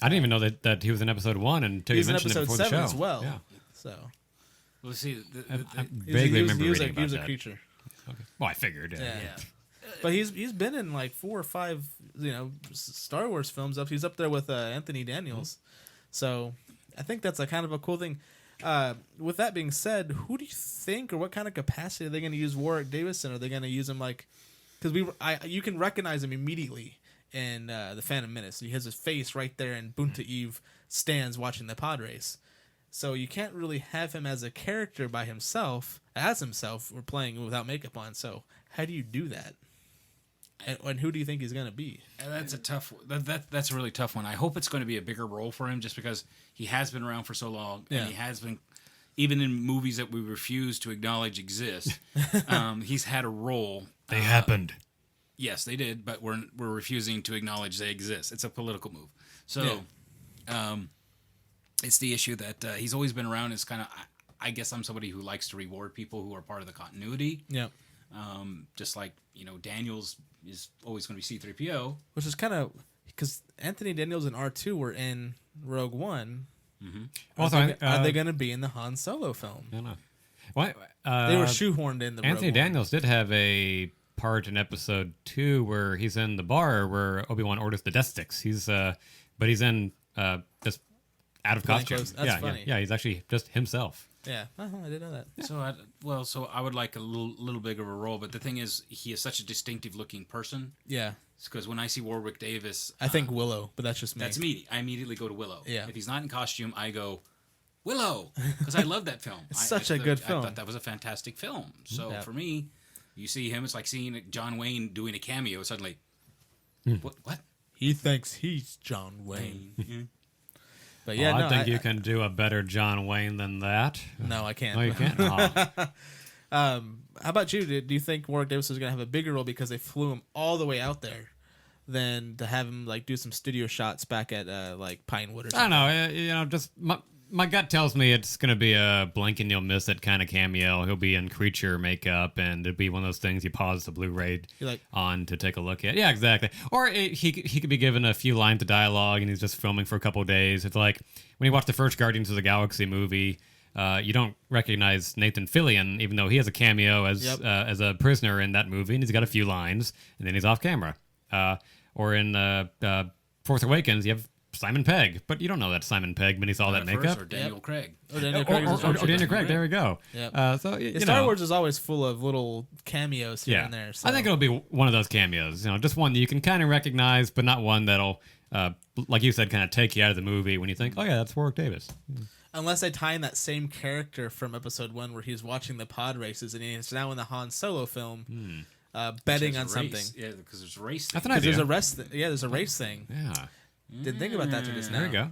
I didn't even know that he was in Episode 1 until you mentioned it before the show. He was in Episode 7 as well. Yeah. So. Well, see, I vaguely remember reading about that. He was a creature. Okay. Well, I figured. Yeah. But he's been in like 4 or 5 Star Wars films. He's up there with Anthony Daniels. So I think that's a kind of a cool thing. With that being said, who do you think, or what kind of capacity are they going to use Warwick Davis in? Are they going to use him like, because you can recognize him immediately in the Phantom Menace. He has his face right there, and Bunta Eve stands watching the pod race. So you can't really have him as a character by himself, or playing without makeup on. So how do you do that? And who do you think he's going to be? That's a tough. That's a really tough one. I hope it's going to be a bigger role for him, just because he has been around for so long, and he has been, even in movies that we refuse to acknowledge exist. He's had a role. They happened. Yes, they did, but we're refusing to acknowledge they exist. It's a political move. So, it's the issue that he's always been around. It's kind of, I guess I'm somebody who likes to reward people who are part of the continuity. Yeah. Just like, Daniels is always going to be C-3PO. Which is kind of, because Anthony Daniels and R2 were in Rogue One. Mm-hmm. Are they going to be in the Han Solo film? I don't know. Why? They were shoehorned in the Anthony Rogue Daniels did have a part in Episode 2 where he's in the bar where Obi-Wan orders the death sticks. But he's in just out of costume. That's funny. Yeah, he's actually just himself. Yeah, I didn't know that. Yeah. So I would like a little bigger of a role, but the thing is, he is such a distinctive looking person. Yeah. Because when I see Warwick Davis, I think Willow, but that's just me. That's me. I immediately go to Willow. Yeah. If he's not in costume, I go Willow, because I love that film. It's such a good film. I thought that was a fantastic film. So for me, you see him, it's like seeing John Wayne doing a cameo. Suddenly, what? He thinks he's John Wayne. Mm-hmm. But yeah, I think you can do a better John Wayne than that. No, I can't. No, you can't. Oh. How about you? Do you think Warwick Davis is going to have a bigger role because they flew him all the way out there than to have him like do some studio shots back at like Pinewood or something? I don't know. Just My gut tells me it's going to be a blink and you'll miss it kind of cameo. He'll be in creature makeup, and it'll be one of those things you pause the Blu-ray on to take a look at. Yeah, exactly. Or he could be given a few lines of dialogue, and he's just filming for a couple of days. It's like when you watch the first Guardians of the Galaxy movie, you don't recognize Nathan Fillion, even though he has a cameo as a prisoner in that movie, and he's got a few lines, and then he's off camera. Or in Force Awakens, you have Simon Pegg, but you don't know that Simon Pegg when he saw that makeup. Or Daniel Craig. Or Daniel Craig. Or Daniel Craig. There we go. Yep. Star Wars is always full of little cameos here and there. So. I think it'll be one of those cameos. Just one that you can kind of recognize, but not one that'll, like you said, kind of take you out of the movie when you think, oh yeah, that's Warwick Davis. Unless they tie in that same character from Episode 1 where he's watching the pod races and he's now in the Han Solo film betting on something. Yeah, because there's a race. That's an idea. There's a race thing. Yeah. Didn't think about that till just now. There you go.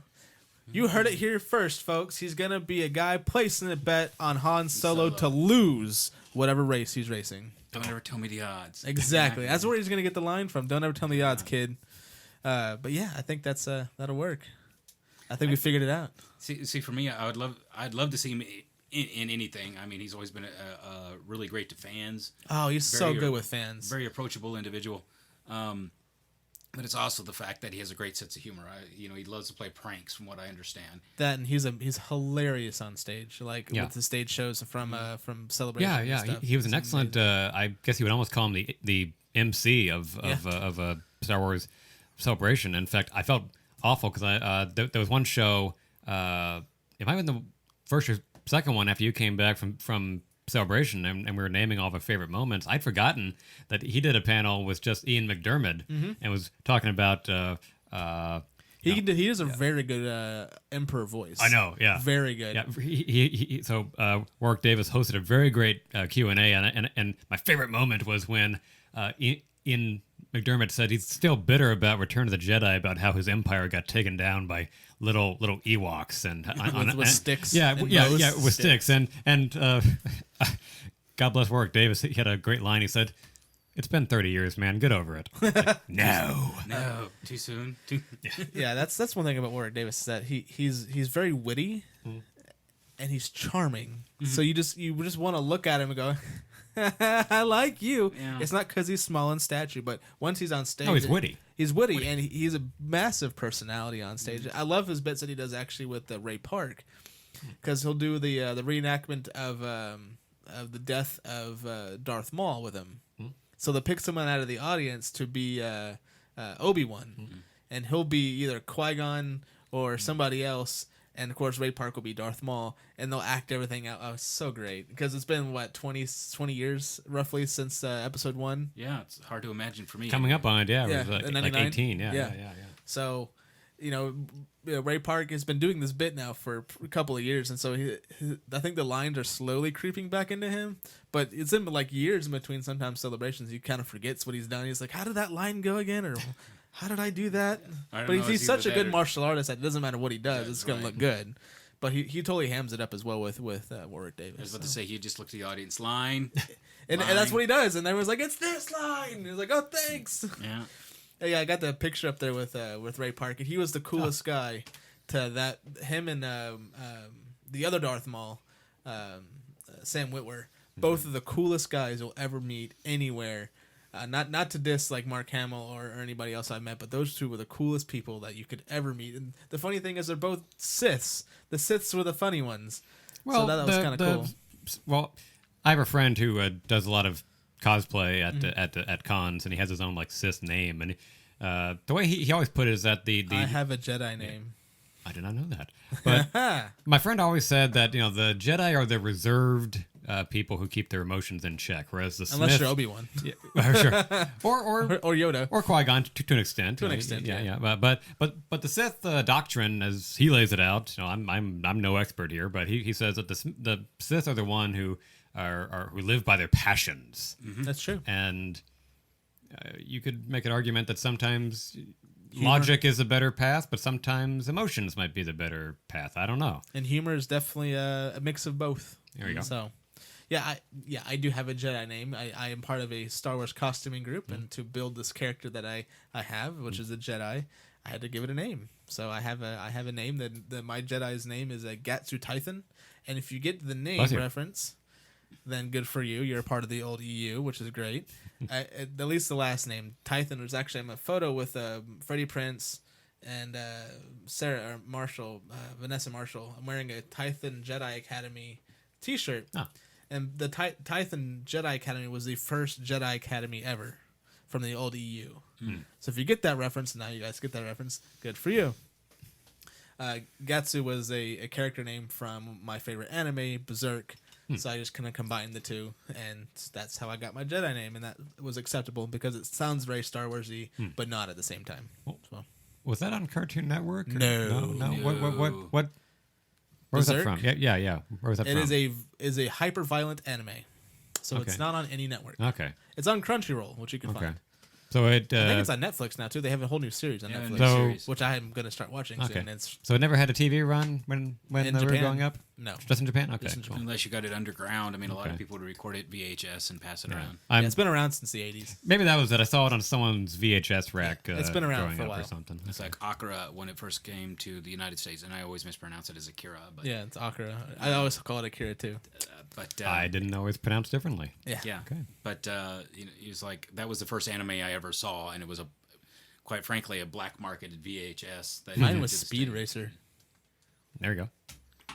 You heard it here first, folks. He's going to be a guy placing a bet on Han Solo to lose whatever race he's racing. Don't ever tell me the odds. Exactly. That's where he's going to get the line from. Don't ever tell me the odds, kid. But yeah, I think that'll work. I think we figured it out. See, for me, I'd love to see him in anything. I mean, he's always been a really great to fans. Oh, he's so good with fans. Very approachable individual. But it's also the fact that he has a great sense of humor. He loves to play pranks, from what I understand. That, and he's hilarious on stage, with the stage shows from Celebration. Yeah, yeah. He was an excellent. I guess you would almost call him the MC of a Star Wars Celebration. In fact, I felt awful because there was one show. It might have been the first or second one after you came back from Celebration, and we were naming all of our favorite moments. I'd forgotten that he did a panel with just Ian McDiarmid and was talking about. He does a very good Emperor voice. I know, yeah, very good. Yeah, so Warwick Davis hosted a very great Q&A, and my favorite moment was when Ian McDiarmid said he's still bitter about Return of the Jedi, about how his empire got taken down by little Ewoks and with sticks. With sticks. And God bless Warwick Davis. He had a great line. He said, "It's been 30 years, man. Get over it." Like, no, too soon. Yeah, that's one thing about Warwick Davis is that he's very witty and he's charming. So you just want to look at him and go, I like you. Yeah. It's not because he's small in stature, but once he's on stage, he's witty. He's witty, and he's a massive personality on stage. I love his bits that he does actually with Ray Park, because he'll do the reenactment of the death of Darth Maul with him. So they'll pick someone out of the audience to be Obi-Wan, and he'll be either Qui-Gon or somebody else. And, of course, Ray Park will be Darth Maul, and they'll act everything out. Oh, it's so great. Because it's been, 20 years, roughly, since Episode 1? Yeah, it's hard to imagine for me. Coming up on it, yeah. It was like 18, yeah. So, Ray Park has been doing this bit now for a couple of years, and so I think the lines are slowly creeping back into him. But it's in, years in between sometimes celebrations. He kind of forgets what he's done. He's like, how did that line go again? Or... how did I do that? But he's such a good martial artist that it doesn't matter what he does. It's going to look good. But he totally hams it up as well with Warwick Davis. I was about to say, he just looked at the audience line. and that's what he does. And everyone's like, it's this line. And he's like, oh, thanks. Yeah. Yeah, I got the picture up there with Ray Park. And he was the coolest guy to that. Him and the other Darth Maul, Sam Witwer, both of the coolest guys you'll ever meet anywhere. Not to diss like Mark Hamill or anybody else I've met, but those two were the coolest people that you could ever meet. And the funny thing is, they're both Siths. The Siths were the funny ones. Well, so that was kind of cool. Well, I have a friend who does a lot of cosplay at cons, and he has his own Sith name. And the way he always put it is that the I have a Jedi name. I did not know that. But my friend always said that the Jedi are the reserved people who keep their emotions in check, whereas the unless Smith, you're Obi-Wan, sure, or Yoda, or Qui-Gon to an extent, yeah. But the Sith doctrine, as he lays it out, I'm no expert here, but he says that the Sith are the one who who live by their passions. That's true, and you could make an argument that sometimes logic is a better path, but sometimes emotions might be the better path. I don't know. And humor is definitely a mix of both. There you go. So, I do have a Jedi name. I am part of a Star Wars costuming group, and to build this character that I have, which is a Jedi, I had to give it a name. So I have a name that my Jedi's name is Gatsu Tython, and if you get the name reference, then good for you. You're a part of the old EU, which is great. At least the last name Tython was actually I'm a photo with Freddie Prinze and Sarah Marshall, Vanessa Marshall. I'm wearing a Tython Jedi Academy T-shirt, and the Tython Jedi Academy was the first Jedi Academy ever from the old EU. So if you get that reference, now you guys get that reference. Good for you. Gatsu was a character name from my favorite anime, Berserk. So I just kind of combined the two, and that's how I got my Jedi name, and that was acceptable because it sounds very Star Warsy, but not at the same time. So. Was that on Cartoon Network? No. What? Where was that from? Yeah. Where was that from? It is a hyper violent anime, so it's not on any network. Okay. It's on Crunchyroll, which you can find. So I think it's on Netflix now too. They have a whole new series on Netflix, which I'm going to start watching soon. So it never had a TV run when they were growing up? No. Just in Japan? Okay. Cool. Unless you got it underground. I mean, a lot of people would record it VHS and pass it around. It's been around since the 80s. Maybe that was it. I saw it on someone's VHS rack. It's been around for a while. Or something. It's like Akira when it first came to the United States, and I always mispronounce it as Akira. But yeah, it's Akira. I always call it Akira too. But I didn't know it was pronounced differently. Yeah. Okay. But it was like that was the first anime I ever saw, and it was quite frankly a black marketed VHS. Mine was Speed Racer. There you go.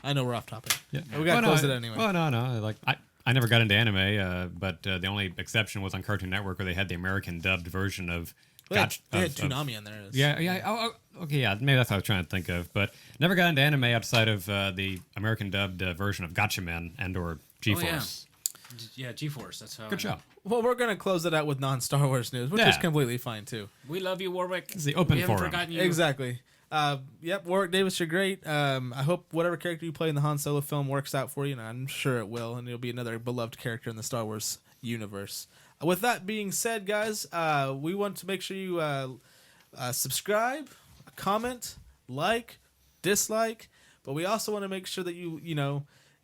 I know we're off topic. Yeah. We got to close it anyway. Oh no. Like I never got into anime, but the only exception was on Cartoon Network where they had the American dubbed version of. They had Toonami on there. Yeah. Okay, yeah. Maybe that's what I was trying to think of, but never got into anime outside of the American dubbed version of Gatchaman and/or G-Force. Yeah, G-Force. That's how. Good job. Well, we're gonna close it out with non-Star Wars news, which is completely fine too. We love you, Warwick. It's the open forum. We haven't forgotten you. Exactly. Yep, Warwick Davis, you're great. I hope whatever character you play in the Han Solo film works out for you, and I'm sure it will, and you'll be another beloved character in the Star Wars universe. With that being said, guys, we want to make sure you subscribe, comment, like, dislike, but we also want to make sure that you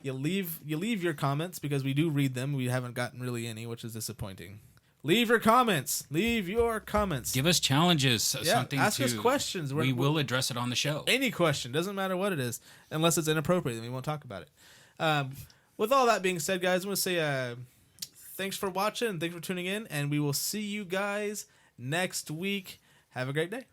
leave your comments because we do read them. We haven't gotten really any, which is disappointing. Leave your comments. Leave your comments. Give us challenges. Something ask us questions. We will address it on the show. Any question. Doesn't matter what it is. Unless it's inappropriate, then we won't talk about it. With all that being said, guys, I'm going to say thanks for watching and thanks for tuning in. And we will see you guys next week. Have a great day.